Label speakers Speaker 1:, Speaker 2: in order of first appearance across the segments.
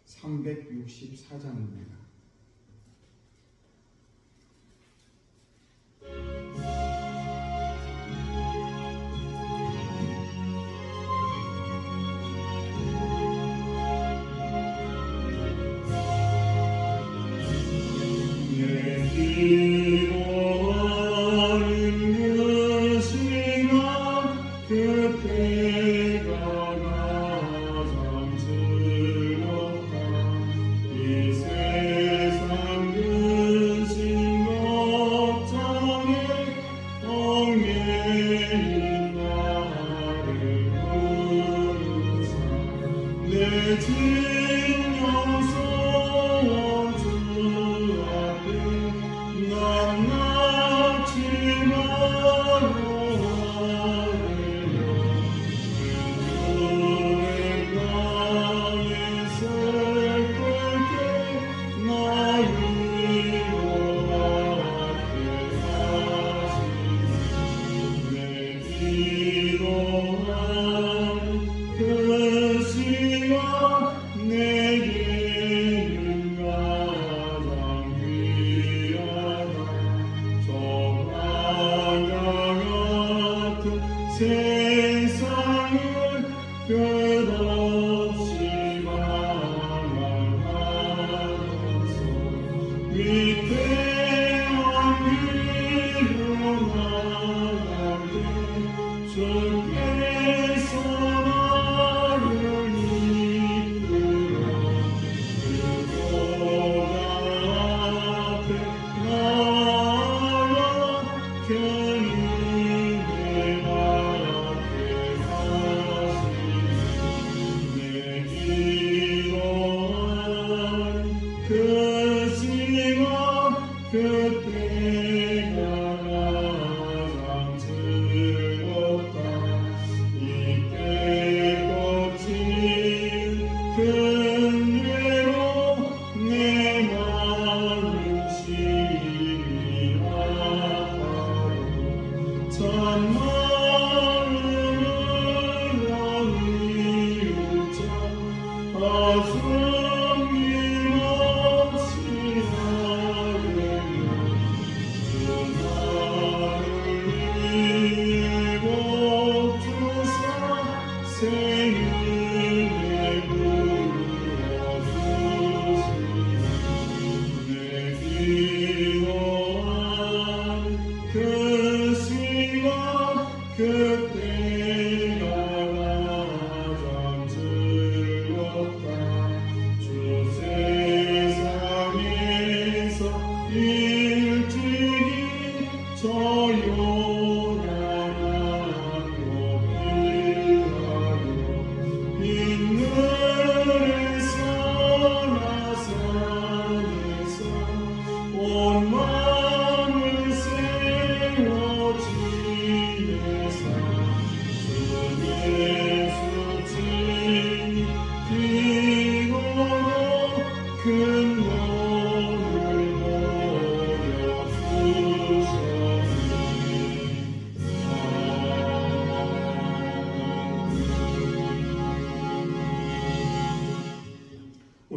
Speaker 1: 364장입니다.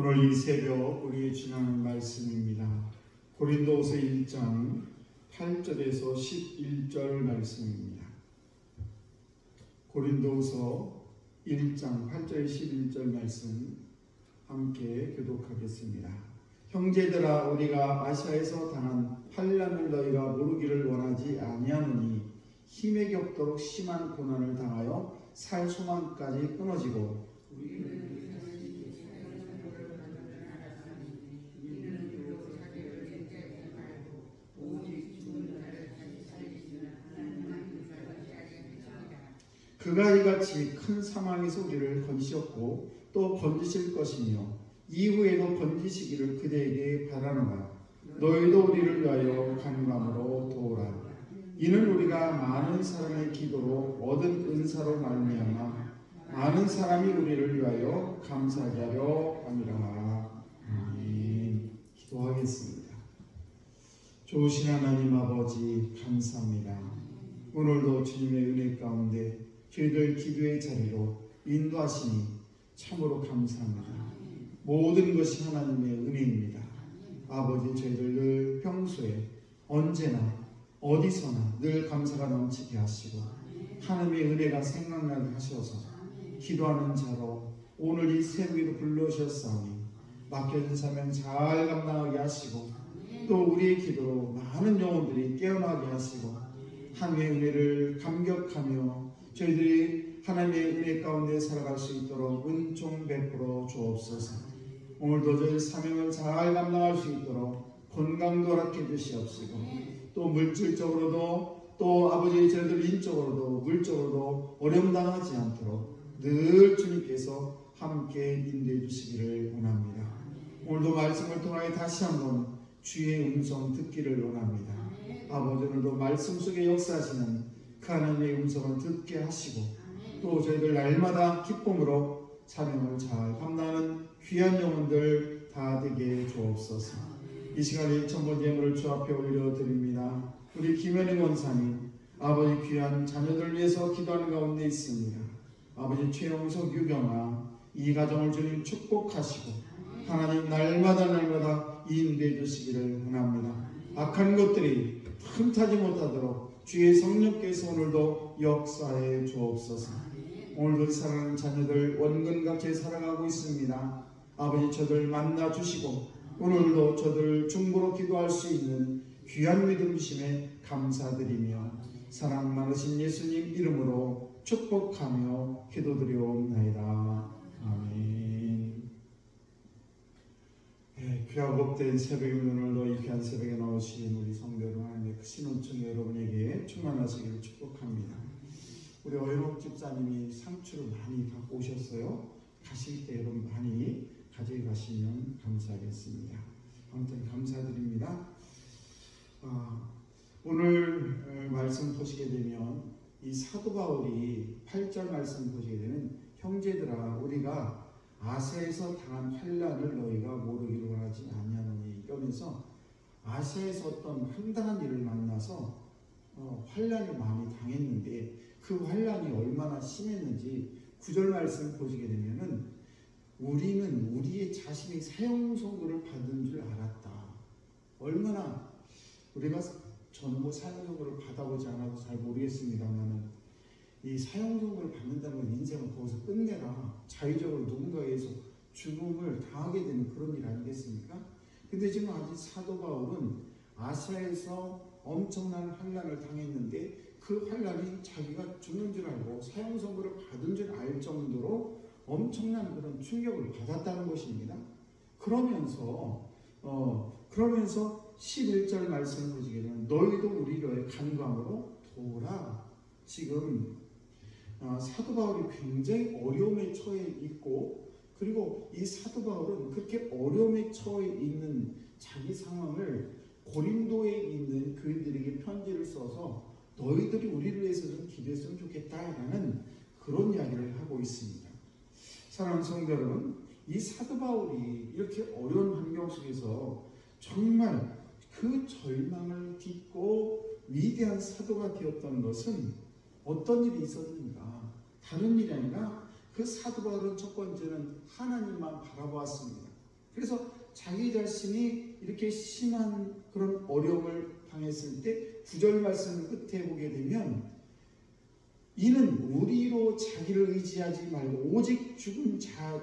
Speaker 1: 오늘 이 새벽 우리의 지나는 말씀입니다. 고린도후서 1장 8절에서 11절 말씀입니다. 고린도후서 1장 8절 11절 말씀 함께 교독하겠습니다. 형제들아, 우리가 아시아에서 당한 환난을 너희가 모르기를 원하지 아니하노니 힘에 겹도록 심한 고난을 당하여 살 소망까지 끊어지고 그가 이같이 큰 사망에서 우리를 건지셨고 또 건지실 것이며 이후에도 건지시기를 그대에게 바라노라. 너희도 우리를 위하여 간구함으로 도우라. 이는 우리가 많은 사람의 기도로 얻은 은사로 말미암아 많은 사람이 우리를 위하여 감사하게 하려 함이라. 아멘. 기도하겠습니다. 좋으신 하나님 아버지, 감사합니다. 오늘도 주님의 은혜 가운데 저희들 기도의 자리로 인도하시니 참으로 감사합니다. 모든 것이 하나님의 은혜입니다. 아버지, 저희들 늘 평소에 언제나 어디서나 늘 감사가 넘치게 하시고 하나님의 은혜가 생각나게 하셔서 기도하는 자로 오늘 이 새벽에도 불러주셨사오니 맡겨진 사명 잘 감당하게 하시고 또 우리의 기도로 많은 영혼들이 깨어나게 하시고 하나님의 은혜를 감격하며 저희들이 하나님의 은혜 가운데 살아갈 수 있도록 은총 베풀어 주옵소서. 오늘도 저희 사명을 잘 감당할 수 있도록 건강도 허락해 주시옵시고 또 물질적으로도 또 아버지 저희들 인적으로도 물적으로도 어려움 당하지 않도록 늘 주님께서 함께 인도해 주시기를 원합니다. 오늘도 말씀을 통하여 다시 한번 주의 음성 듣기를 원합니다. 아버지, 오늘도 말씀 속에 역사하시는 그 하나님의 음성을 듣게 하시고 또 저희들 날마다 기쁨으로 사명을 잘 감당하는 귀한 영혼들 다 되게 주옵소서. 이 시간에 천번 예물을 주 앞에 올려드립니다. 우리 김현희 원사님 아버지 귀한 자녀들 위해서 기도하는 가운데 있습니다. 아버지 최영석 유경아 이 가정을 주님 축복하시고 하나님 날마다 인도해 주시기를 원합니다. 악한 것들이 틈타지 못하도록 주의 성령께서 오늘도 역사해 주옵소서. 오늘도 사랑하는 자녀들 원근각제 살아가고 있습니다. 아버지 저들 만나 주시고 오늘도 저들 중보로 기도할 수 있는 귀한 믿음 주심에 감사드리며 사랑 많으신 예수님 이름으로 축복하며 기도드리옵나이다. 아멘. 귀하고 복된 새벽의 오늘도 이 귀한 새벽에 나오신 우리 성도 여러분, 하나님의 크신 은총이 여러분에게 충만하시기를 축복합니다. 우리 어연옥 집사님이 상추를 많이 갖고 오셨어요. 가실 때 여러분 많이 가져가시면 감사하겠습니다. 아무튼 감사드립니다. 오늘 말씀 보시게 되면 이 사도 바울이 8절 말씀 보시게 되면 형제들아 우리가 아시아에서 당한 환난을 너희가 모르기를 원하지 아니하노니 이러면서 아시아에서 어떤 황당한 일을 만나서 환난을 많이 당했는데 그 환난이 얼마나 심했는지 9절 말씀 보시게 되면은 우리는 우리의 자신의 사형 선고를 받은 줄 알았다. 얼마나 우리가 저는 뭐 사형 선고를 받아보지 않아서 잘 모르겠습니다만은 이 사형 선고를 받는다는 건 인생을 거기서 끝내라 자의적으로 누군가에서 죽음을 당하게 되는 그런 일 아니겠습니까? 근데 지금 아직 사도 바울은 아시아에서 엄청난 환난을 당했는데 그 환난이 자기가 죽는 줄 알고 사형 선고를 받은 줄 알 정도로 엄청난 그런 충격을 받았다는 것입니다. 그러면서 11절 말씀을 보시게 되면 너희도 우리를 간광으로 도우라. 지금 사도 바울이 굉장히 어려움에 처해 있고 그리고 이 사도 바울은 그렇게 어려움에 처해 있는 자기 상황을 고린도에 있는 교인들에게 편지를 써서 너희들이 우리를 위해서 좀 기도했으면 좋겠다라는 그런 이야기를 하고 있습니다. 사랑하는 성도 여러분, 이 사도 바울이 이렇게 어려운 환경 속에서 정말 그 절망을 딛고 위대한 사도가 되었던 것은 어떤 일이 있었는가? 다른 일이 아니라 그 사도 바울은 첫 번째는 하나님만 바라보았습니다. 그래서 자기 자신이 이렇게 심한 그런 어려움을 당했을 때 9절 말씀 끝에 보게 되면 이는 우리로 자기를 의지하지 말고 오직 죽은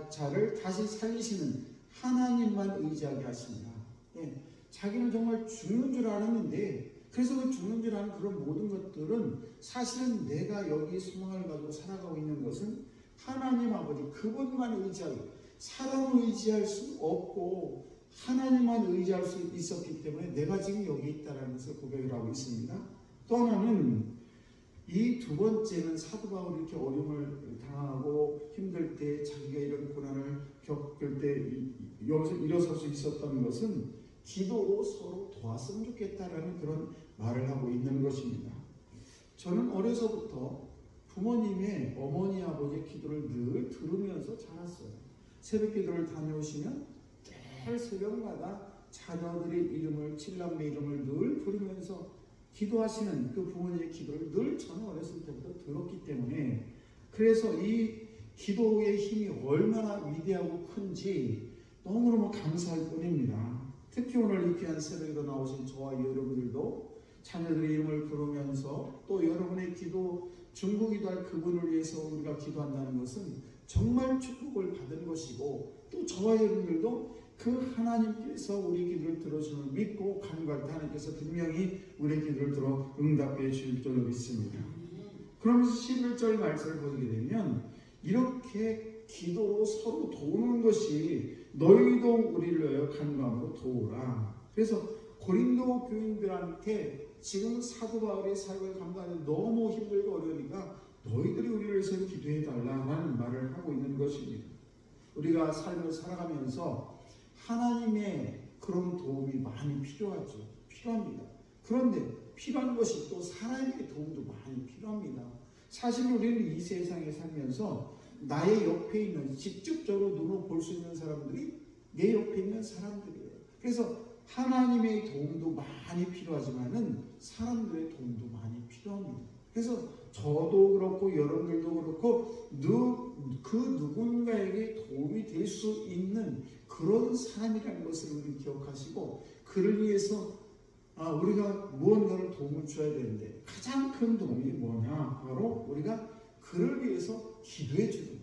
Speaker 1: 자를 다시 살리시는 하나님만 의지하게 하십니다. 자기는 정말 죽는 줄 알았는데 그래서 그 죽는 줄 아는 그런 모든 것들은 사실은 내가 여기 소망을 가지고 살아가고 있는 것은 하나님 아버지 그분만 의지하고 사람을 의지할 수 없고 하나님만 의지할 수 있었기 때문에 내가 지금 여기 있다는 것을 고백을 하고 있습니다. 또 하나는 이 두 번째는 사도 바울이 이렇게 어려움을 당하고 힘들 때 자기가 이런 고난을 겪을 때 여기서 일어설 수 있었던 것은 기도로 서로 도왔으면 좋겠다라는 그런 말을 하고 있는 것입니다. 저는 어려서부터 부모님의 어머니 아버지의 기도를 늘 들으면서 자랐어요. 새벽 기도를 다녀오시면 늘 새벽마다 자녀들의 이름을 칠남매 이름을 늘 부르면서 기도하시는 그 부모님의 기도를 늘 저는 어렸을 때부터 들었기 때문에 그래서 이 기도의 힘이 얼마나 위대하고 큰지 너무너무 감사할 뿐입니다. 특히 오늘 이 귀한 새벽에도 나오신 저와 여러분들도 자녀들의 이름을 부르면서 또 여러분의 기도, 중보기도할 그분을 위해서 우리가 기도한다는 것은 정말 축복을 받은 것이고, 또 저와 여러분들도 그 하나님께서 우리 기도를 들어주는 믿고 간구할 때 하나님께서 분명히 우리의 기도를 들어 응답해 주실 줄로 믿습니다. 그러면서 11절 말씀을 보게 되면 이렇게 기도로 서로 도우는 것이 너희도 우리를 위하여 간구함으로 도우라. 그래서 고린도 교인들한테 지금 사도 바울의 사역을 감당하는 너무 힘들고 어려우니까 너희들이 우리를 위해서 기도해 달라는 말을 하고 있는 것입니다. 우리가 삶을 살아가면서 하나님의 그런 도움이 많이 필요하죠. 필요합니다. 그런데 필요한 것이 또 사람의 도움도 많이 필요합니다. 사실 우리는 이 세상에 살면서 나의 옆에 있는, 직접적으로 눈으로 볼 수 있는 사람들이 내 옆에 있는 사람들이에요. 그래서 하나님의 도움도 많이 필요하지만은 사람들의 도움도 많이 필요합니다. 그래서 저도 그렇고 여러분들도 그렇고 그 누군가에게 도움이 될 수 있는 그런 사람이라는 것을 우리 기억하시고, 그를 위해서 우리가 무언가를 도움을 줘야 되는데 가장 큰 도움이 뭐냐? 바로 우리가 그를 위해서 기도해 주는 거예요.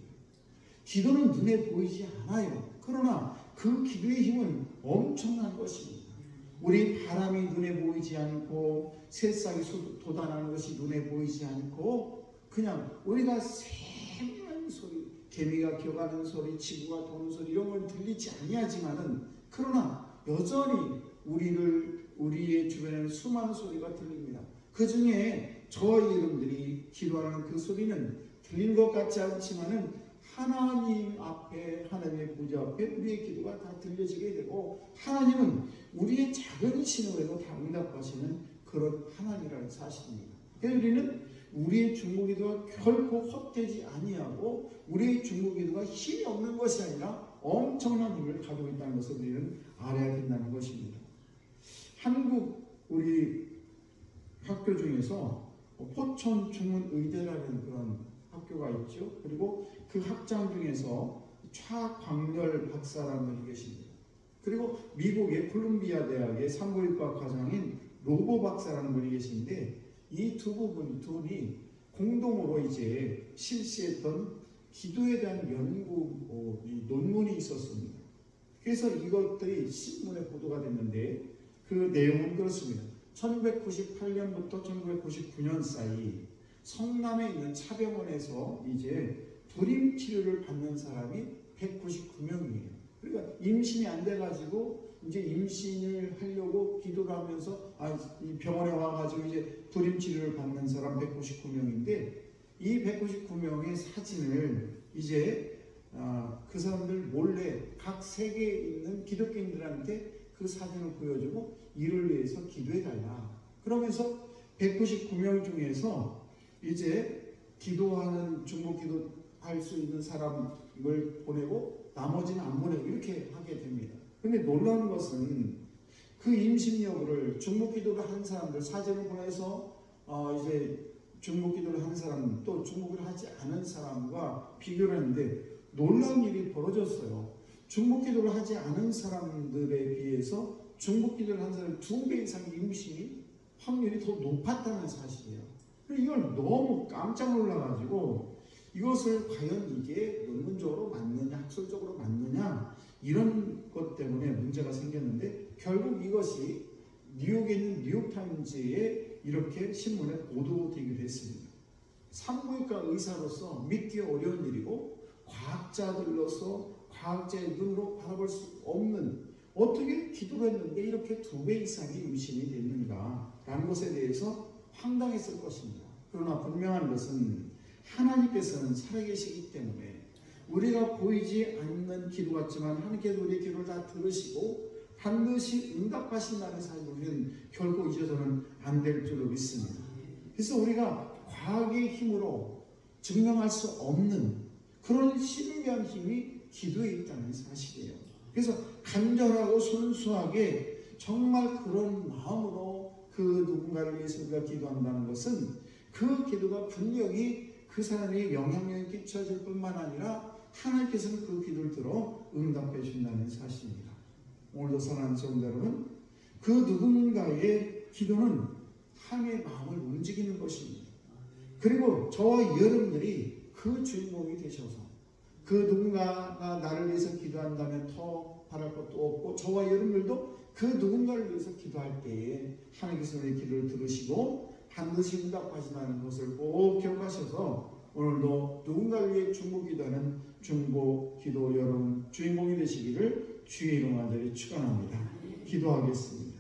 Speaker 1: 기도는 눈에 보이지 않아요. 그러나 그 기도의 힘은 엄청난 것입니다. 우리 바람이 눈에 보이지 않고 새싹이 돋아나는 것이 눈에 보이지 않고 그냥 우리가 세밀한 소리, 개미가 기어가는 소리, 지구가 도는 소리 이런 건 들리지 아니하지만은, 그러나 여전히 우리의 주변에는 수많은 소리가 들립니다. 그 중에 저와 여러분들이 기도하는 그 소리는 들린 것 같지 않지만은 하나님 앞에, 하나님의 보좌 앞에 우리의 기도가 다 들려지게 되고, 하나님은 우리의 작은 신호에도 다 응답하시는 그런 하나님이라는 사실입니다. 그래서 우리는 우리의 중보기도가 결코 헛되지 아니하고 우리의 중보기도가 힘이 없는 것이 아니라 엄청난 힘을 가지고 있다는 것을 우리는 알아야 된다는 것입니다. 한국 우리 학교 중에서 포천 중문의대라는 그런 학교가 있죠. 그리고 그 학장 중에서 차광렬 박사라는 분이 계십니다. 그리고 미국의 콜ум비아 대학의 산부인과 과장인 로보 박사라는 분이 계신데, 이 두 분이 공동으로 이제 실시했던 기도에 대한 연구 논문이 있었습니다. 그래서 이것들이 신문에 보도가 됐는데 그 내용은 그렇습니다. 1998년부터 1999년 사이 성남에 있는 차병원에서 이제 불임 치료를 받는 사람이 199명이에요. 그러니까 임신이 안 돼가지고 이제 임신을 하려고 기도를 하면서 이 병원에 와가지고 이제 불임 치료를 받는 사람 199명인데, 이 199명의 사진을 이제 그 사람들 몰래 각 세계에 있는 기독교인들한테 그 사진을 보여주고 이를 위해서 기도해달라. 그러면서 199명 중에서 이제 기도하는 중보기도 할 수 있는 사람을 보내고 나머지는 안 보내고 이렇게 하게 됩니다. 근데 놀라운 것은 그 임신 여부를 중보기도를 하는 사람들 사진을 보내서 이제 중보기도를 하는 사람 또 중보기도를 하지 않은 사람과 비교를 했는데 놀라운 일이 벌어졌어요. 중보기도를 하지 않은 사람들에 비해서 중보기도를 한 사람이 2배 이상 임신이 확률이 더 높았다는 사실이에요. 이걸 너무 깜짝 놀라가지고 이것을 과연 이게 논문적으로 맞느냐, 학술적으로 맞느냐 이런 것 때문에 문제가 생겼는데, 결국 이것이 뉴욕에 있는 뉴욕타임즈에 이렇게 신문에 보도되기도 했습니다. 산부인과 의사로서 믿기 어려운 일이고 과학자들로서 과학자의 눈으로 바라볼 수 없는, 어떻게 기도를 했는데 이렇게 2배 이상의 임신이 됐는가 라는 것에 대해서 황당했을 것입니다. 그러나 분명한 것은 하나님께서는 살아계시기 때문에 우리가 보이지 않는 기도 같지만 하나님께서 우리의 기도를 다 들으시고 반드시 응답하신다는 사실을 우리는 결코 잊어서는 안 될 줄로 믿습니다. 그래서 우리가 과학의 힘으로 증명할 수 없는 그런 신비한 힘이 기도에 있다는 사실이에요. 그래서 간절하고 순수하게 정말 그런 마음으로 그 누군가를 위해서 우리가 기도한다는 것은 그 기도가 분명히 그 사람이 영향력이 끼쳐질 뿐만 아니라 하나님께서는 그 기도를 들어 응답해 준다는 사실입니다. 오늘도 사랑하는 성도 여러분, 그 누군가의 기도는 하나님의 마음을 움직이는 것입니다. 그리고 저와 여러분들이 그 주인공이 되셔서 그 누군가가 나를 위해서 기도한다면 더 바랄 것도 없고, 저와 여러분들도 그 누군가를 위해서 기도할 때에 하나님께서 우리의 기도를 들으시고 반드시 응답하신다는 것을 꼭 기억하셔서 오늘도 누군가를 위해 중보기도하는 중보기도 여러분 주인공이 되시기를 주의 이름으로 축원합니다. 기도하겠습니다.